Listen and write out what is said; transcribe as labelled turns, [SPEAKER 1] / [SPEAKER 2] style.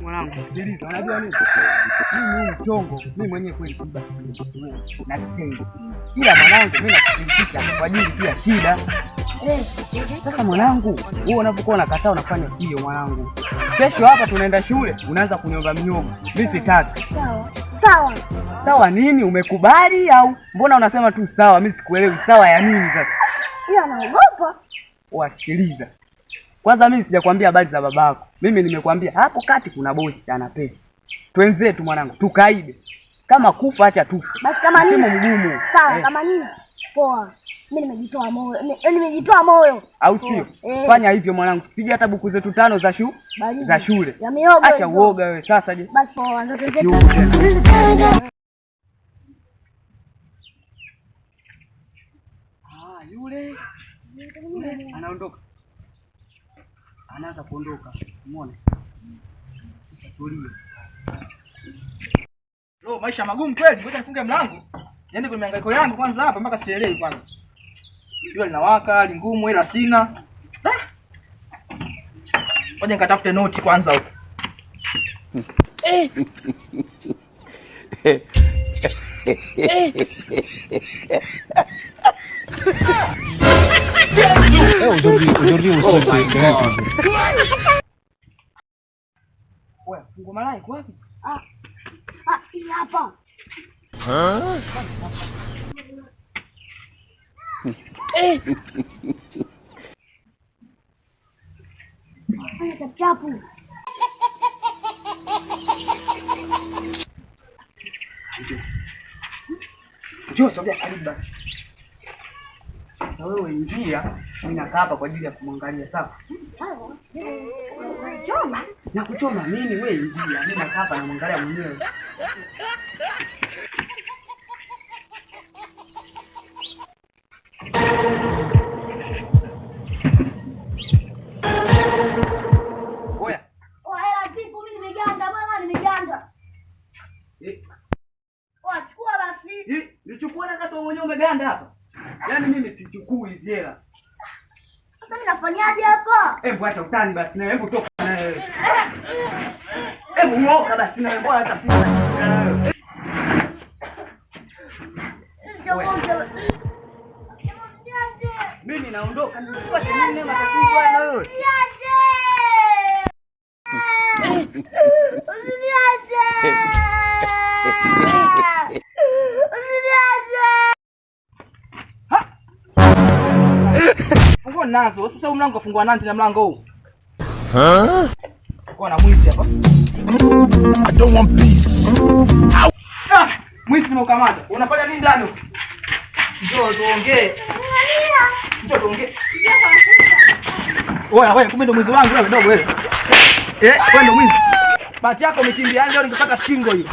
[SPEAKER 1] Mwanangu, sikiliza, unajua nini? Mimi mchongo, mimi mwenyewe kweli siwezi. Na sipendi. Ila mwanangu, mimi nakusikitisha kwa ajili pia shida. Sasa mwanangu, wewe unapokuwa unakataa unafanya sio mwanangu. Kesho hapa tunaenda shule, unaanza kunyonga mnyogo. Mimi sitaki.
[SPEAKER 2] Sawa.
[SPEAKER 1] Sawa nini? Umekubali au mbona unasema tu sawa? Mimi sikuelewi sawa ya nini sasa?
[SPEAKER 2] Ila naogopa.
[SPEAKER 1] Wasikiliza. Kwanza mimi sijakwambia habari za babako. Mimi nimekwambia hapo kati kuna bosi ana pesa. Twenzetu mwanangu, tukaibe. Kama kufa acha tufe.
[SPEAKER 2] Basi kama nini?
[SPEAKER 1] Simo mgumu.
[SPEAKER 2] Sawa, kama nini? Poa. Mimi nimejitoa moyo. Nimejitoa moyo.
[SPEAKER 1] Au sio? Fanya hivyo mwanangu. Piga hata buku zetu 5 za shule.
[SPEAKER 2] Ya miogo.
[SPEAKER 1] Acha uoga wewe sasa je.
[SPEAKER 2] Basi poa, ndio twenzetu.
[SPEAKER 1] Yule anaondoka. Anaanza kuondoka. Umeona? Sasa tulie.
[SPEAKER 3] Lo, maisha magumu kweli. Ngoja nifunge mlango. Yaani kwa mihangaiko yangu kwanza hapa mpaka sielewi kwanza. Jua linawaka, lingumu ila sina. Ngoja nikatafute noti kwanza huko.
[SPEAKER 1] Wewe, fungo malai kwa wapi?
[SPEAKER 2] Hii hapa. Chapu.
[SPEAKER 1] Njoo sogea karibu basi. Sasa wewe ingia, mimi nakaa hapa kwa ajili ya kumwangalia sawa?
[SPEAKER 2] Choma.
[SPEAKER 1] Na kuchoma nini wewe ingia, mimi nakaa hapa namwangalia mwenyewe. Oya.
[SPEAKER 2] Hela zipo, mimi nimeganda bwana, nimeganda. Chukua basi.
[SPEAKER 1] Nichukue na kata mwenyewe umeganda hapa. Yaani mimi sichukui hizo hela.
[SPEAKER 2] Sasa mimi nafanyaje hapa?
[SPEAKER 1] Hebu acha utani basi na hebu toka na wewe. Hebu ngoka basi na wewe, bora hata sina. Mimi naondoka, nisifuate nini na matatizo haya na wewe.
[SPEAKER 3] Fungua nazo. Sasa huu mlango fungua nani na mlango huu? Kwa na mwizi hapa.
[SPEAKER 4] I don't want peace.
[SPEAKER 3] Mwizi nimeukamata. Unafanya nini ndani huko? Njoo tuongee. Njoo tuongee. Wewe kumbe ndo mwizi wangu wewe dogo wewe. Wewe ndo mwizi. Bahati yako umekimbia leo ningepata shingo hiyo.